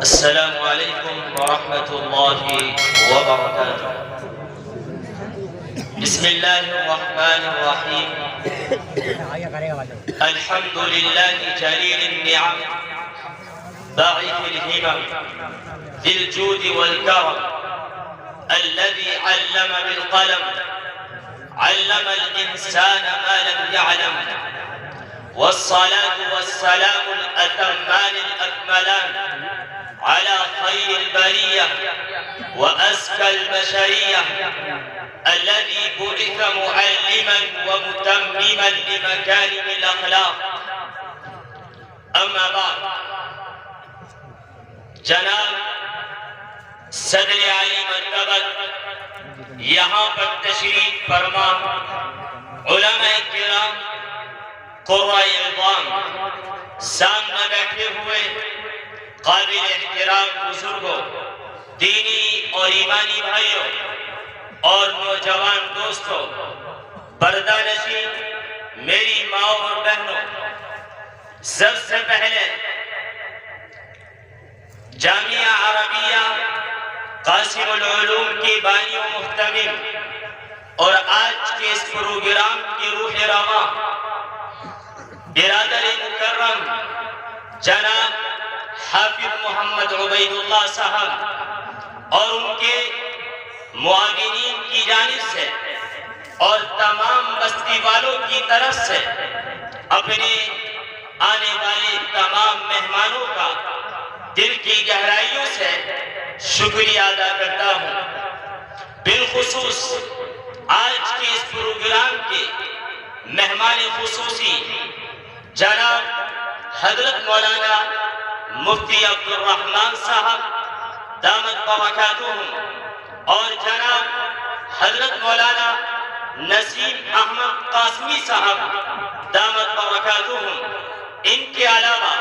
السلام عليكم ورحمة الله وبركاته. بسم الله الرحمن الرحيم. الحمد لله جليل النعم باعث الهمم ذي الجود والكرم الذي علم بالقلم علم الإنسان ما لم يعلم، والصلاة والسلام الأتمان الأكملان على خير البرية وأزكى البشرية الذي بعث معلما ومتمما لمكارم الأخلاق. أما بعد، جناب صدر علی مرتبت یہاں پر تشریف فرما علماء کرام، قرۂ اعظام، سامنے بیٹھے ہوئے قابل احترام بزرگوں، دینی اور ایمانی بھائیوں اور نوجوان دوستوں، پردہ نشین میری ماں اور بہنوں، سب سے پہلے جامعہ عربیہ قاسم العلوم کی بانی و محتمم اور آج کے اس پروگرام کی روح رواں برادر مکرم جناب حافظ محمد عبید اللہ صاحب اور ان کے معاونین کی جانب سے اور تمام بستی والوں کی طرف سے اپنے آنے والے تمام مہمانوں کا دل کی گہرائیوں سے شکریہ ادا کرتا ہوں۔ بالخصوص آج کے اس پروگرام کے مہمان خصوصی جناب حضرت مولانا مفتی عبدالرحمن صاحب دامت برکاتہم اور جناب حضرت مولانا نسیم احمد قاسمی صاحب دامت برکاتہم، ان کے علاوہ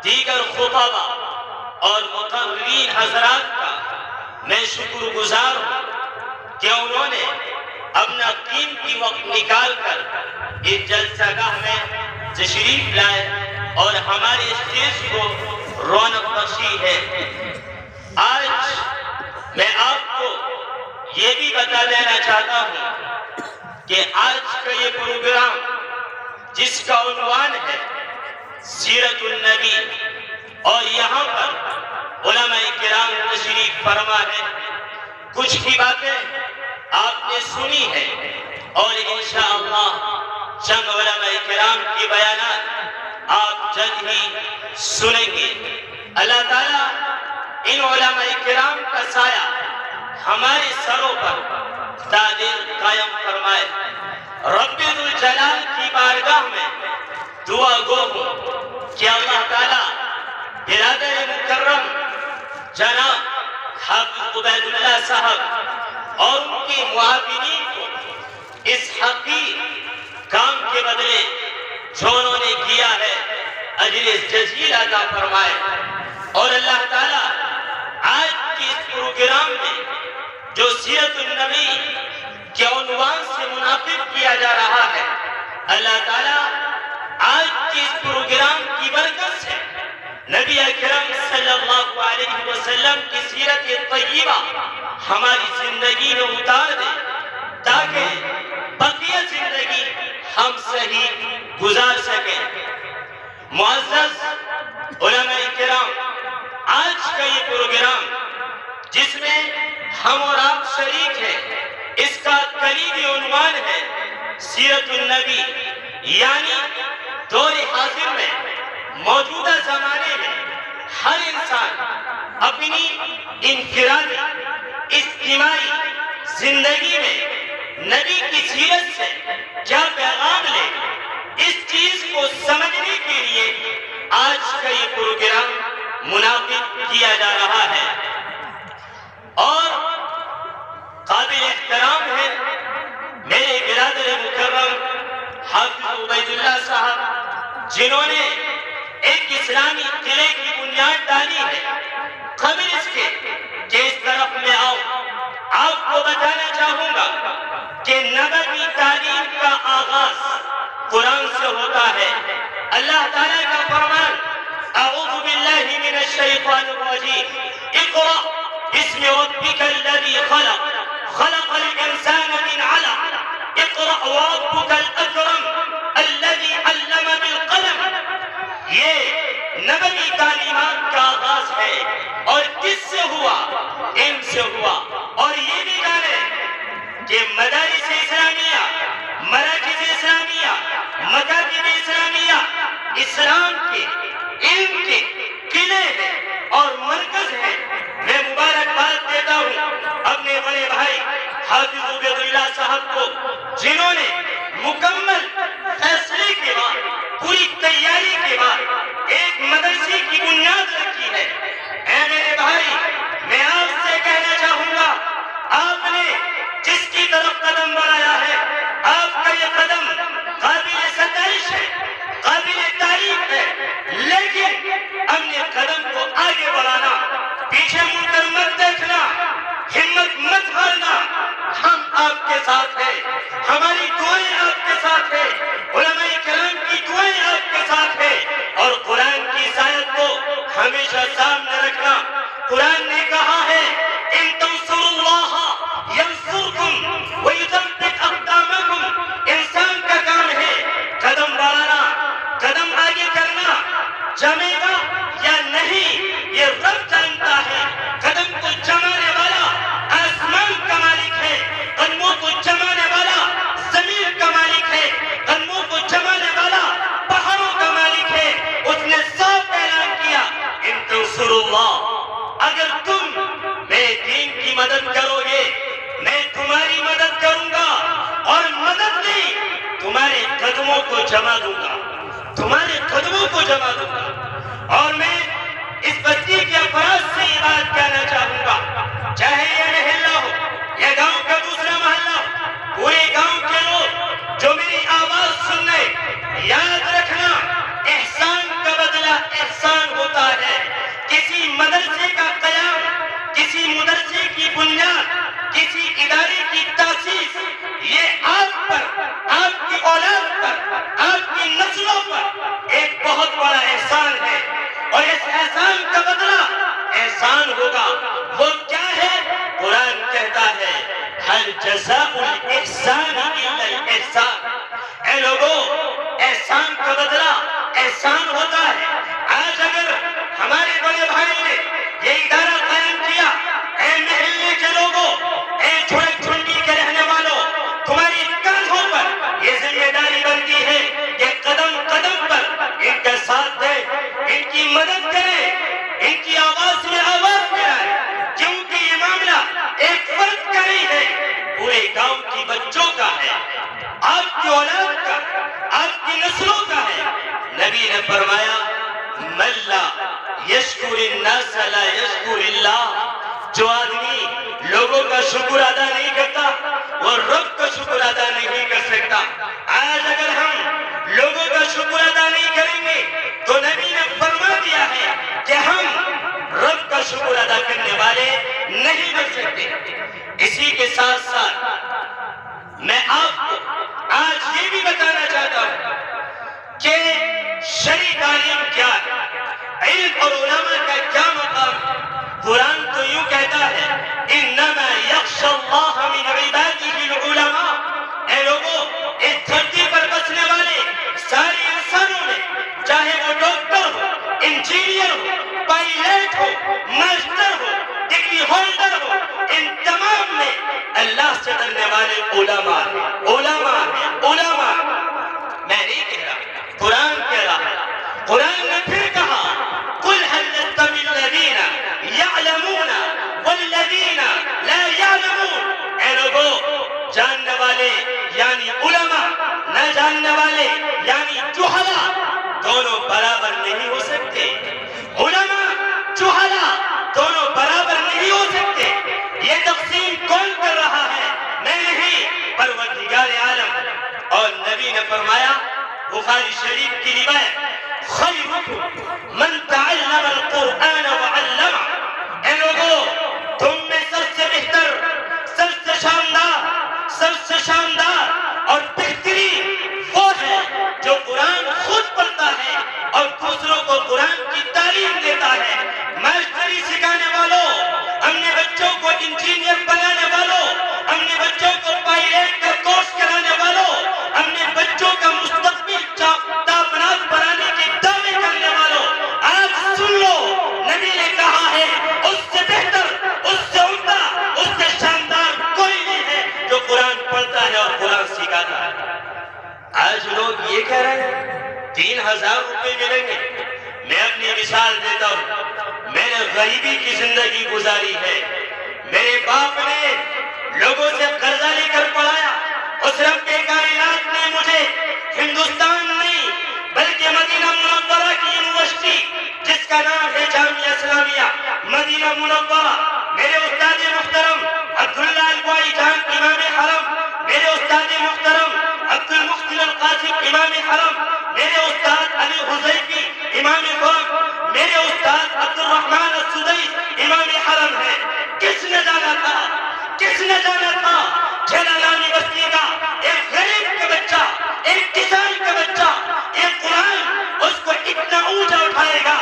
دیگر خطبہ اور مقررین حضرات کا میں شکر گزار ہوں کہ انہوں نے اپنا قیمتی وقت نکال کر اس جلسہ گاہ میں تشریف لائے اور ہمارے اسٹیج کو رونق بخشی ہے۔ آج میں آپ کو یہ بھی بتا دینا چاہتا ہوں کہ آج کا یہ پروگرام جس کا عنوان ہے سیرت النبی، اور یہاں پر علماء کرام تشریف فرما ہے، کچھ کی باتیں آپ نے سنی ہے اور انشاءاللہ چند علماء کرام کی بیانات آپ جلد ہی سنیں گے۔ اللہ تعالیٰ ان علماء کرام کا سایہ ہمارے سروں پر دائر قائم فرمائے۔ رب ذوالجلال کی بارگاہ میں دعا گو ہوں کہ اللہ تعالیٰ برادر مکرم جناب حافظ عبید اللہ صاحب اور ان کے معاونین کو اس حقیر کام کے بدلے جو انہوں نے کیا ہے اجر جزیل عطا فرمائے، اور اللہ تعالیٰ آج کے اس پروگرام میں جو سیرت النبی کے عنوان سے منعقد کیا جا رہا ہے، اللہ تعالیٰ آج کے اس پروگرام کی برکت سے نبی اکرم صلی اللہ علیہ وسلم کی سیرت طیبہ ہماری زندگی میں اتار دے تاکہ بقیہ زندگی ہم صحیح گزار سکیں۔ معزز علماء کرام، آج کا یہ پروگرام جس میں ہم اور آپ شریک ہیں، اس کا کلیدی عنوان ہے سیرت النبی، یعنی دور حاضر میں موجودہ زمانے میں ہر انسان اپنی انفرادی اجتماعی زندگی میں نبی کی سیرت سے کیا پیغام لے، اس چیز کو سمجھنے کے لیے آج کا یہ پروگرام منعقد کیا جا رہا ہے۔ اور قابل احترام ہے میرے برادر مکرم حافظ عبید اللہ صاحب، جنہوں نے ایک اسلامی قلعے کی بنیاد ڈالی ہے۔ قبل اس کے کہ اس طرف میں آؤں، آپ کو بتانا چاہوں گا کہ نبوی تعلیم کا آغاز قرآن سے ہوتا ہے۔ اللہ تعالیٰ کا فرمان، اعوذ باللہ من الشیطان الرجیم، جنہوں نے مکمل فیصلے کے بعد، پوری تیاری کے بعد ایک مدرسے کی بنیاد رکھی ہے۔ اے میرے بھائی، میں آپ سے کہنا چاہوں گا، آپ نے جس کی طرف قدم بڑھایا ہے، آپ کا یہ قدم قابل ستائش ہے، قابل تعریف ہے، لیکن اپنے قدم کو آگے بڑھانا، پیچھے مڑ کر مت دیکھنا، ہمت مت ہارنا۔ ہم آپ کے ساتھ ہیں، ہماری دعائیں آپ کے ساتھ ہیں، علماء کرام کی دعائیں آپ کے ساتھ ہیں، اور قرآن کی آیت کو ہمیشہ سامنے رکھنا۔ قرآن نے کہا ہے ان تنصروا اللہ ینصرکم ویثبت اقدامکم۔ انسان کا کام ہے قدم بڑھانا، قدم آگے کرنا، جمے گا یا نہیں یہ رب جانتا ہے۔ قدم کو جمانے والا آسمان کا مالک ہے، قدموں کو جمانے والا زمین کا مالک ہے، قدموں کو جمانے والا پہاڑوں کا مالک ہے۔ اس نے صاف اعلان کیا ان تنصروا اللہ، اگر تم میرے دین کی مدد کرو گے میں تمہاری مدد کروں گا، اور مدد نہیں تمہارے قدموں کو جما دوں گا، تمہارے قدموں کو جما دوں گا۔ اور میں اس بستی کے افراد سے یہ بات کہنا چاہوں گا، چاہے یہ محلہ ہو یا گاؤں کا دوسرا محلہ ہو، پورے گاؤں کے لوگ جو میری آواز سن رہے، یاد رکھنا احسان کا بدلہ احسان ہوتا ہے۔ کسی مدرسے کا قیام، کسی مدرسے کی بنیاد، کسی ادارے کی تاسیس، یہ آپ پر، آپ کی اولاد پر، آپ کی نسلوں پر ایک بہت بڑا احسان ہے، اور اس احسان کا بدلہ احسان ہوگا۔ وہ کیا ہے؟ قرآن کہتا ہے ہل جزاء الاحسان الا الاحسان۔ اے لوگوں، احسان کا بدلہ احسان ہوتا ہے۔ آج اگر ہمارے بڑے بھائی نے یہ ادارہ قائم کیا، اے محلے کے لوگوں، اے چھڑک چھنڈی کے رہنے والوں، تمہاری کندھوں پر یہ ذمہ داری بنتی ہے کہ قدم قدم پر ان کا ساتھ دیں، ان کی مدد کریں، ان کی آواز میں آواز ملائیں، کیونکہ یہ معاملہ ایک فرد کا نہیں ہے، پورے گاؤں کی بچوں کا ہے، آپ کی اولاد کا، آپ کی نسلوں کا ہے۔ نبی نے فرمایا من لا یشکر الناس لا یشکر اللہ، جو آدمی لوگوں کا شکر ادا نہیں کرتا وہ رب کا شکر ادا نہیں کر سکتا۔ آج اگر ہم لوگوں کا شکر ادا نہیں کریں گے تو نبی نے فرما دیا ہے کہ ہم رب کا شکر ادا کرنے والے نہیں بن سکتے۔ اسی کے ساتھ ساتھ میں آپ کو آج یہ بھی بتانا چاہتا ہوں کہ شرعی تعلیم کیا ہے، علم اور علماء کا کیا مقام۔ قرآن تو یوں کہتا ہے انما یخشی اللہ من عبادہ العلماء۔ اے لوگوں، اس دھرتی پر بسنے والے سارے انسانوں میں، چاہے وہ ڈاکٹر ہو، انجینئر ہو، پائلٹ ہو، ماسٹر ہو، ڈگری ہولڈر ہو، ان تمام میں اللہ سے ڈرنے والے علماء ہیں، علماء ہیں، علماء۔ میں نہیں کہہ رہا، قرآن کہہ رہا ہے۔ قرآن نے پھر کہا قل هل يستوي الذين يعلمون والذين لا يعلمون۔ اے لوگوں، جاننے والے یعنی علماء، نہ جاننے والے یعنی جہلاء، دونوں برابر نہیں ہو سکتے۔ علماء، جہلاء دونوں برابر نہیں ہو سکتے۔ یہ تقسیم کون کر رہا ہے؟ میں نہیں، پروردگار عالم۔ اور نبی نے فرمایا، بخاری شریف کی روایت، خیرکم من تعلم القرآن وعلمہ۔ اے لوگوں، تم میں سب سے بہتر، سب سے شاندار، سب سے شاندار اور بہترین وہ ہے جو قرآن خود پڑھتا ہے اور دوسروں کو قرآن کی تعلیم دیتا ہے۔ ماسٹری سکھانے والوں، اپنے بچوں کو انجینئر بنانے والوں، اپنے بچوں کو پائلٹ کا کورس کرانے والوں، اپنے بچوں کا مستقبل تابناک بنانے کے دعوے کرنے والوں، آج سن لو، نبی نے کہا ہے اس سے بہتر، اس سے عمدہ، اس سے شاندار کوئی نہیں ہے جو قرآن پڑھتا ہے اور قرآن سکھاتا ہے۔ آج لوگ یہ کہہ رہے ہیں 3000 روپے ملیں گے۔ میں اپنی مثال دیتا ہوں، میں نے غریبی کی زندگی گزاری ہے۔ میرے باپ نے لوگوں سے قرضہ لے کر پڑھایا، اس رب کے ہندوستان نہیں بلکہ مدینہ منورہ کی یونیورسٹی جس کا نام ہے جامعہ اسلامیہ مدینہ منورہ، میرے استاد محترم عبداللہ البوئی جان امام حرم، میرے استاد محترم عبد المحسن القاسم امام حرم، میرے استاد علی حذیفی امام فرق، میرے استاد عبد الرحمن السدیس امام حرم ہے۔ کس نے جانا تھا، کس نے جانا تھا جلالانی بستی کا ایک غریب کا بچہ، ایک کسان کا بچہ، ایک قرآن اس کو اتنا اونچا اٹھائے گا۔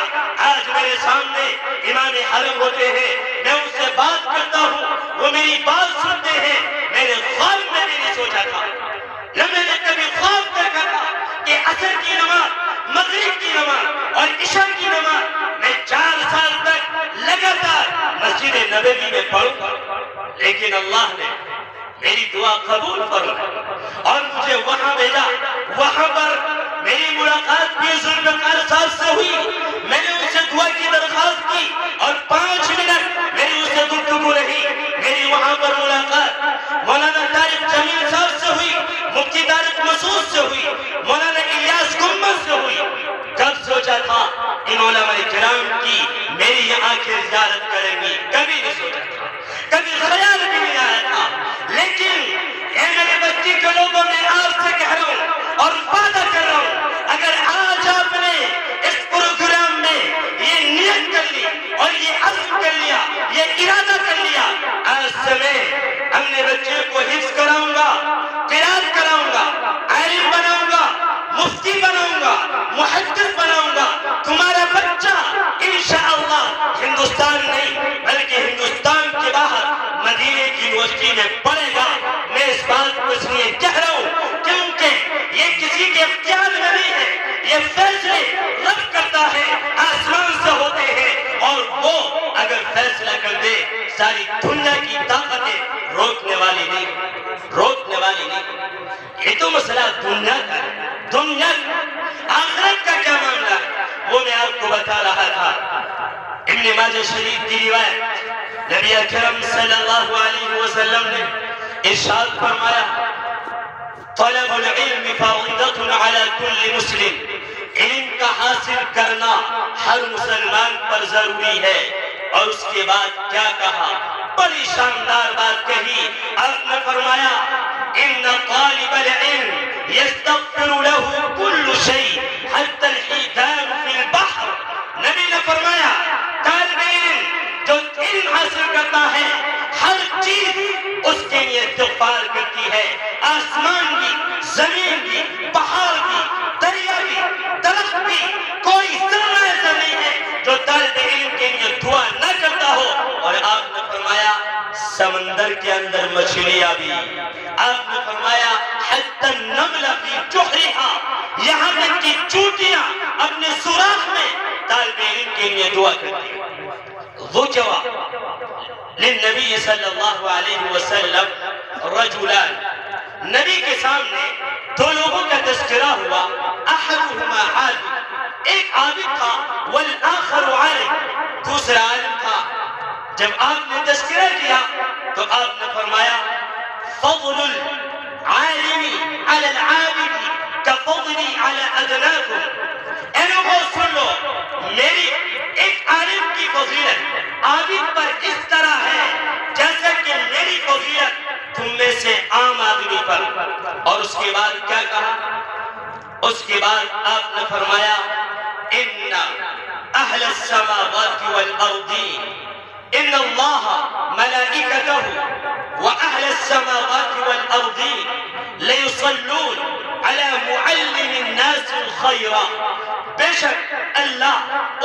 آج میرے سامنے امام حرم ہوتے ہیں، میں ان سے بات کرتا ہوں، وہ میری بات سنتے ہیں۔ میں نے خواب میں بھی نہیں سوچا تھا، نہ میں نے کبھی خواب دیکھا تھا کہ عصر کی نماز، مغرب کی نماز اور عشاء کی نماز میں 4 سال تک لگاتار مسجد نبوی میں پڑھوں، لیکن اللہ نے میری دعا قبول فرمائی اور مجھے وہاں بھیجا۔ وہاں پر میری ملاقات بھی ذوالفقار صاحب سے ہوئی، میں نے ان سے دعا کی درخواست کی اور 5 منٹ میری اس سے گفتگو رہی۔ میری وہاں پر ملاقات مولانا طارق جمیل صاحب سے ہوئی، مفتی طارق مسعود سے ہوئی، مولانا الیاس گنبد سے ہوئی۔ کب سوچا تھا ان علماء کرام کی میری یہ آنکھیں زیارت کریں گی؟ کبھی نہیں سوچا تھا، کبھی خیال بھی نہیں آیا تھا۔ لیکن اے میرے بستی کے لوگوں، میں آپ سے کہہ رہا ہوں اور وعدہ کر رہا ہوں، اگر آج آپ نے اس پروگرام میں یہ نیت کر لی اور یہ عزم کر لیا، یہ ارادہ کر لیا، آج سے میں اپنے بچے کو حفظ کراؤں گا، قرات کراؤں گا، عالم بناؤں گا، مفتی بناؤں گا، محدث بناؤں گا، تمہارا بچہ انشاءاللہ ہندوستان نہیں بلکہ ہندوستان کے باہر مدینے کی یونیورسٹی میں پڑھے گا۔ میں اس بات کو اس لیے کہہ رہا ہوں کیونکہ یہ کسی کے اختیار میں نہیں ہے، یہ فیصلے رب کرتا ہے، آسمان سے ہوتے ہیں، اور وہ اگر فیصلہ کر دے ساری دنیا کی طاقتیں روکنے والی نہیں، روکنے والی نہیں۔ یہ تو مسئلہ دنیا کا ہے، دنیا آخرت کا کیا معاملہ ہے وہ میں آپ کو بتا رہا تھا۔ ابن ماجہ شریف کی روایت، نبی اکرم صلی اللہ علیہ وسلم نے ارشاد فرمایا، طلب العلم فریضۃ علی کل مسلم، علم کا حاصل کرنا ہر مسلمان پر ضروری ہے۔ اور اس کے بعد کیا کہا، بڑی شاندار بات کہی، آپ نے فرمایا ان طالب العلم یستغفر له کل شیء حتی الحیتان فی البحر۔ نبی نے فرمایا طالب علم جو علم حاصل کرتا ہے ہر چیز اس کے لیے استغفار کرتی ہے، آسمان بھی، زمین بھی، پہاڑ بھی، دریا بھی، درخت بھی، کوئی ذرہ ایسا نہیں ہے جو طالب علم کے لیے دعا نہ کرتا ہو۔ اور آپ نے فرمایا سمندر کے اندر مچھلیاں بھی، آپ نے فرمایا حتی النمل فی جحرہا، یہاں تک کہ چونٹیاں اپنے سوراخ میں طالب علم کے لیے دعا کرتی ہیں۔ ذکر للنبی صلی اللہ علیہ وسلم رجلان، نبی کے سامنے 2 لوگوں کا تذکرہ ہوا، احدہما عابد، ایک عابد تھا، والآخر عالم، دوسرا عالم تھا۔ جب آپ نے تذکرہ کیا تو آپ نے فرمایا فضل العالم علی العابد کفضلی علی ادناکم۔ اے لوگوں سن لو، میری ایک عالم کی فضیلت عابد پر اس طرح ہے جیسا کہ میری فضیلت تم میں سے عام آدمی پر۔ اور اس کے بعد کیا کہا، اس کے بعد آپ نے فرمایا ان اہل السماوات والارض ان اللہ ملائکتہ واہل السماوات والارض لیصلون علی معلم الناس الخیر۔ بے شک اللہ،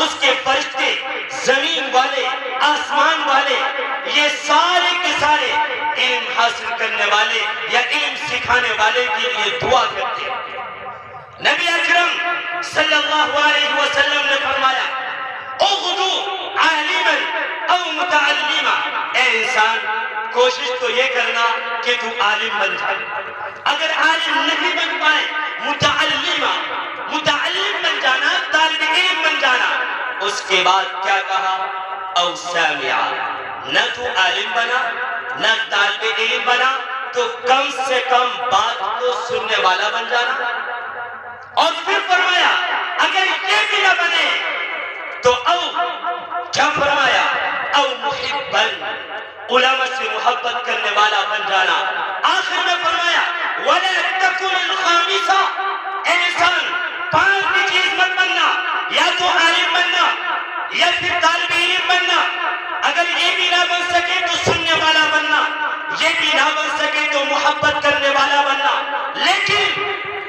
اس کے فرشتے، زمین والے، آسمان والے، یہ سارے کے سارے علم حاصل کرنے والے یا علم سکھانے والے کے لیے دعا کرتے ہیں۔ نبی اکرم صلی اللہ علیہ وسلم نے فرمایا اغدو عالما او متعلما، اے انسان کوشش تو یہ کرنا کہ تو عالم بن جائے، اگر عالم نہیں بن پائے متعلم بن جانا، طالب علم بن جانا۔ اس کے بعد کیا کہا، او سامعا، نہ تو عالم بنا نہ طالب علم بنا تو کم سے کم بات کو سننے والا بن جانا۔ اور پھر فرمایا اگر یہ بھی نہ بنے تو او کیا فرمایا او محبن علماء سے محبت کرنے والا بن جانا. آخر میں فرمایا وَلَا تَكُنِ الْخَامِسَةَ اے انسان 5 چیز مت بننا, یا تو عالم بننا یا پھر طالب علم بننا. اگر یہ بھی نہ بن سکے تو سننے والا بننا, یہ بھی نہ بن سکے تو محبت کرنے والا بننا. لیکن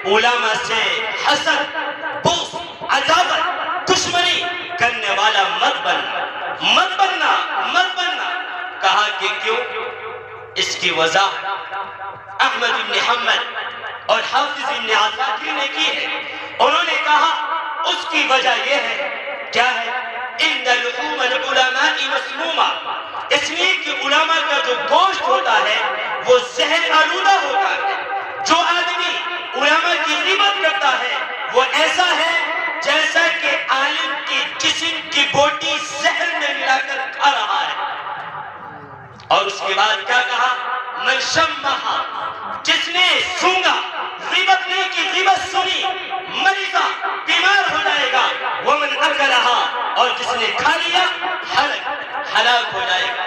علماء سے حسد, بغض, عداوت, دشمنی کرنے والا مت بننا, مت بننا, مت بننا. کہا کہ کیوں؟ اس کی وضاحت احمد بن حنبل اور حافظ بن عساکر نے کی ہے. انہوں نے کہا اس کی وجہ یہ ہے, کیا ہے؟ ان لحوم العلماء مسمومہ, اس لیے کہ علماء کا جو گوشت ہوتا ہے وہ زہر آلودہ ہوتا ہے. جو آدمی علماء کی غیبت کرتا ہے وہ ایسا ہے جیسا کہ عالم کی جسم کی بوٹی زہر میں ملا کر کھا رہا ہے. اور اس کے بعد کیا کہا؟ من شمہا, جس نے سونگا, غیبت نہیں کی, غیبت سنی, مریضہ, بیمار ہو جائے گا. ومن اکلہا, اور جس نے کھا لیا ہلاک ہو جائے گا.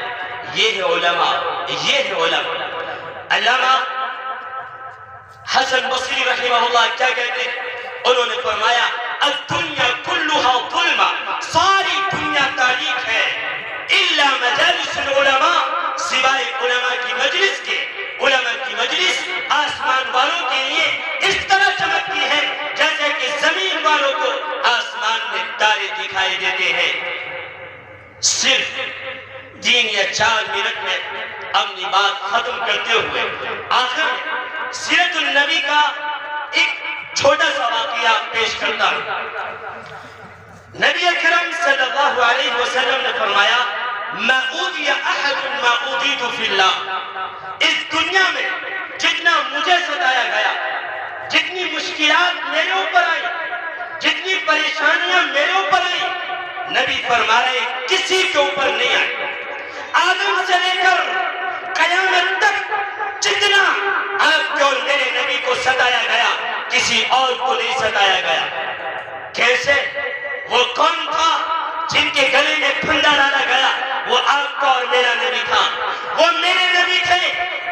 یہ ہے علماء, یہ ہے علماء. علامہ حسن بصری رحمہ اللہ کیا کہتے ہیں؟ انہوں نے فرمایا الدنیا کلھا ظلمہ, ساری دنیا تاریک ہے, الا مجالس العلماء, سوائے علماء کی مجلس کے. علماء کی مجلس آسمان والوں کے لیے اس طرح چمکتی ہے جیسے کہ زمین والوں کو آسمان میں تارے دکھائی دیتے ہیں. صرف 3 یا 4 منٹ میں اپنی بات ختم کرتے ہوئے آخر میں سیرت النبی کا ایک چھوٹا سا واقعہ پیش کرتا ہوں. نبی اکرم صلی اللہ علیہ وسلم نے فرمایا ما اوذی احد ما اوذیت فی اللہ, اس دنیا میں جتنا مجھے ستایا گیا, جتنی مشکلات میرے اوپر آئی, جتنی پریشانیاں میرے اوپر آئی, نبی فرما رہے کسی کے اوپر نہیں آئی. آدم سے لے کر قیامت تک جتنا آپ کے اور میرے نبی کو ستایا گیا کسی اور کو نہیں ستایا گیا. کیسے؟ وہ کون تھا جن کے گلے میں پھندا ڈالا گیا؟ وہ آپ کا اور میرا نبی تھا. وہ میرے نبی تھے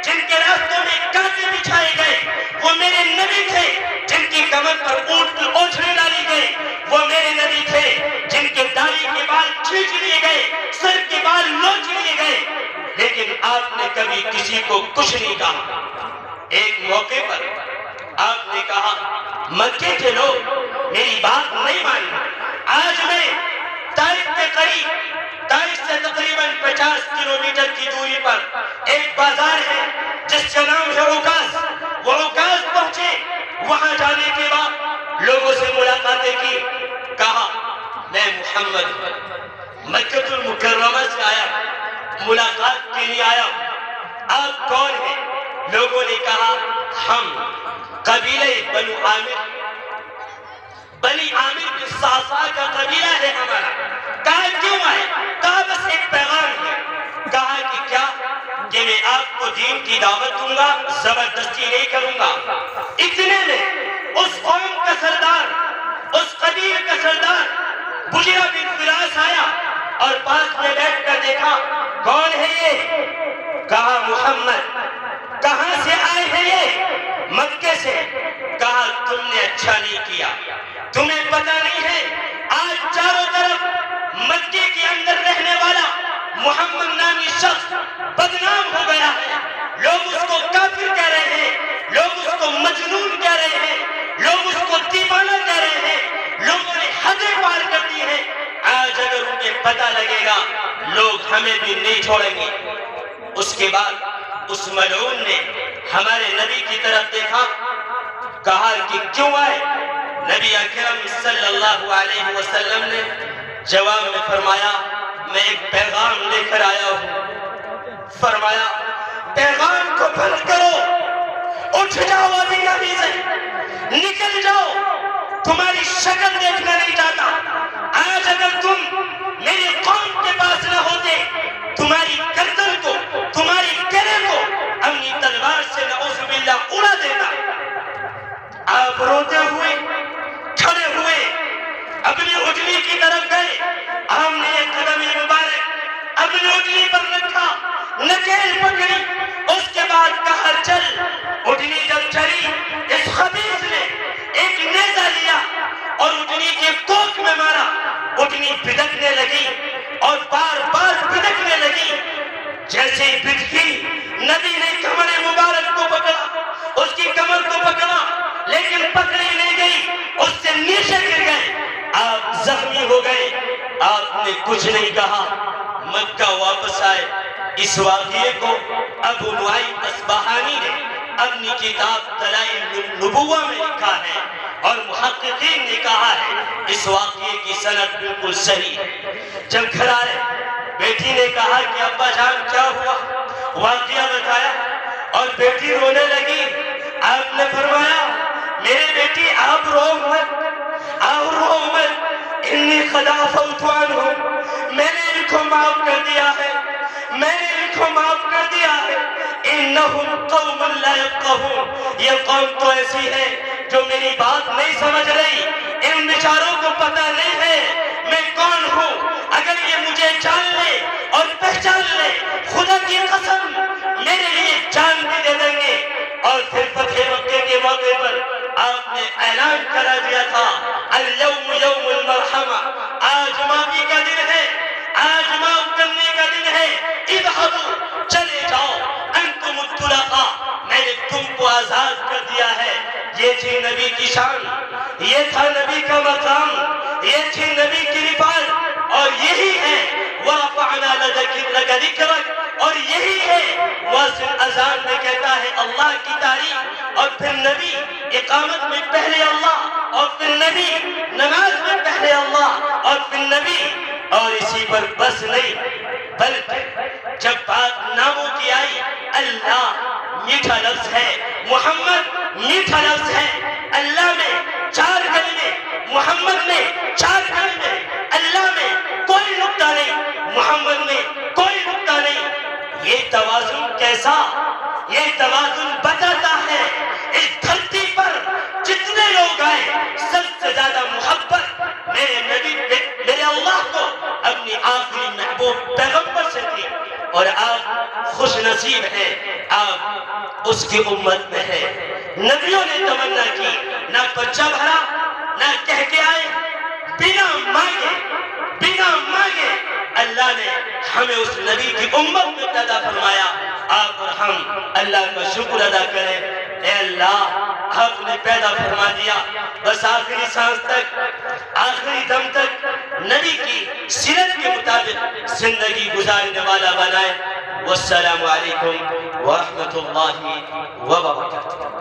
جن کے راستوں میں کانٹے بچھائے گئے. وہ میرے نبی تھے جن کی کمر پر اونٹ کی اوچھلیں ڈالی گئی. وہ میرے نبی تھے جن کے داڑھی کے بال کھینچ لیے گئے, سر کے بال نوچ لیے گئے, لیکن آپ نے کبھی کسی کو کچھ نہیں کہا. ایک موقع پر آپ نے کہا مکے کے لوگ میری بات نہیں مانی. آج میں طائف کے قریب, طائف سے تقریباً 50 کلومیٹر کی دوری پر ایک بازار ہے جس کا نام ہے عکاظ. وہ عکاظ پہنچے. وہاں جانے کے بعد لوگوں سے ملاقاتیں کی. کہا میں محمد مکہ المکرمہ سے آیا, ملاقات کے لیے آیا. آپ کون ہیں؟ لوگوں نے کہا ہم قبیلہ بنو عامر, بنی عامر بن صعصع کا قبیلہ ہے ہمارا. کہا کیوں آئے؟ کہا بس ایک پیغام ہے. کہا کہ کیا؟ کہ میں آپ کو دین کی دعوت دوں گا, زبردستی نہیں کروں گا. اتنے میں اس قوم کا سردار, اس قبیلے کا سردار بجرہ بن فراس آیا اور پاس میں بیٹھ کر دیکھا کون ہے یہ؟ کہا محمد. کہاں سے آئے ہیں یہ؟ مکے سے. کہا تم نے اچھا نہیں کیا, تمہیں پتہ نہیں ہے آج چاروں طرف مکے کے اندر رہنے والا محمد نامی شخص بدنام ہو گیا ہے. لوگ اس کو کافر کہہ رہے ہیں, لوگ اس کو مجنون کہہ رہے ہیں, لوگ اس کو دیوانہ کہہ رہے ہیں. لوگوں نے حدیں پار کر دی ہیں. آج اگر انہیں پتہ لگے گا لوگ ہمیں بھی نہیں چھوڑیں گے. اس کے بعد اس ملعون نے ہمارے نبی کی طرف دیکھا. کہا کہ کیوں آئے؟ نبی اکرم صلی اللہ علیہ وسلم نے جواب میں فرمایا میں ایک پیغام لے کر آیا ہوں. فرمایا پیغام کو بند کرو, اٹھ جاؤ ابھی نبی سے, نکل جاؤ, تمہاری شکل دیکھنا نہیں چاہتا. آج اگر تم میری قوم کے پاس نہ ہوتے تمہاری گردن کو, تمہاری گلے کو اپنی تلوار سے نعوذ باللہ اڑا دیتا. آپ روتے ہوئے اپنی اٹھنی پر رکھا، نکیل پکڑی، اس کے بعد کہا چل۔ اٹھنی جب چلی، اس خبیث نے ایک نیزہ لیا اور اٹھنی کے کوکھ میں مارا۔ اٹھنی پھدکنے لگی اور بار بار پھدکنے لگی۔ جیسے ہی پھدکی، نبی نے کمر مبارک کو پکڑا، اس کی کمر کو پکڑا، لیکن پکڑی نہیں گئی، اس سے نیچے گر گئے۔ آپ زخمی ہو گئے، آپ نے کچھ نہیں کہا، مکہ واپس آئے۔ اس واقعے کو ابو نعیم اصبہانی نے اپنی کتاب دلائل النبوہ میں لکھا ہے، اور محققین نے کہا ہے اس واقعے کی سند بالکل صحیح ہے۔ جب گھر آئے، بیٹی نے کہا کہ ابا جان کیا ہوا، واقعہ بتایا، اور بیٹی رونے لگی۔ آپ نے فرمایا میرے بیٹی آپ رو مت، آپ رو مت، انی قد عفوت عنہم، میں نے ان کو معاف کر دیا ہے، میں نے ان کو معاف کر دیا ہے۔ انہم قوم لا یفقہون، یہ قوم تو ایسی ہے جو میری بات نہیں سمجھ رہی، ان بیچاروں کو پتہ نہیں ہے میں کون ہوں۔ اگر یہ مجھے جان لے اور پہچان لے، خدا کی قسم میرے لیے جان بھی دے دیں گے۔ اور پھر فتح مکہ کے موقع پر آپ نے اعلان کرا دیا تھا اليوم یوم المرحمہ، آج معافی کا دن ہے، آج معاف کرنے کا دن ہے۔ اذهبوا، چلے جاؤ، انتم الطلقاء، میں نے تم کو آزاد کر دیا ہے۔ یہ تھی نبی کی شان، یہ تھا نبی کا مقام، یہ تھی نبی کی رفعت، اور یہی ہے وَرَفَعْنَا لَكَ ذِكْرَكَ، اور یہی ہے مؤذن اذان میں کہتا ہے اللہ کی تعریف، اور پھر نبی اقامت میں پہلے اللہ، اور پھر نبی نماز میں پہلے اللہ، اور پھر نبی، اور اسی پر بس نہیں بلکہ جب بات ناموں کی آئی، اللہ میٹھا لفظ ہے، محمد میٹھا لفظ ہے۔ اللہ میں 4 کلمے، محمد میں 4 کلمے، اللہ میں کوئی نقطہ نہیں، محمد میں کوئی نقطہ نہیں۔ یہ توازن کیسا؟ یہ توازن بتاتا ہے اس دھرتی پر جتنے لوگ آئے، سب سے زیادہ محبت میرے نبی، میرے اللہ کو اپنی آخری محبوب پیغمبر سے تھی، اور آپ خوش نصیب ہیں، آپ اس کی امت میں ہیں۔ نبیوں نے تمنا کی، نہ پرچہ بھرا، نہ کہہ کے آئے، بنا مانگے اللہ نے ہمیں اس نبی کی امت میں پیدا فرمایا۔ آپ اور ہم اللہ کا شکر ادا کریں، اے اللہ آپ نے پیدا فرما دیا، بس آخری سانس تک، آخری دم تک نبی کی سیرت کے مطابق زندگی گزارنے والا بنائے۔ والسلام علیکم ورحمۃ اللہ وبرکاتہ۔